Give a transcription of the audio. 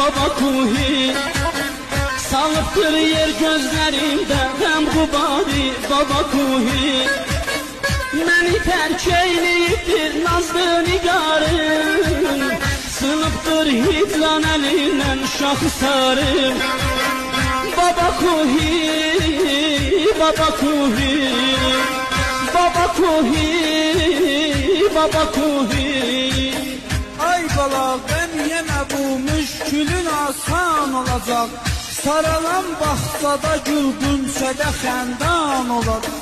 baba kuhi. Salıptır yer gözlerimde hem gubari baba kuhi. Məni tərk eyləyibdir nazlı nigarım, sınıbdır hicran əlindən şahı sarım. Baba kuhi, baba kuhi, baba kuhi, baba kuhi. Ay bala ben yine bu müşkülün asan olacak. Saralan baxsada gülgün sədə xəndan olacaq.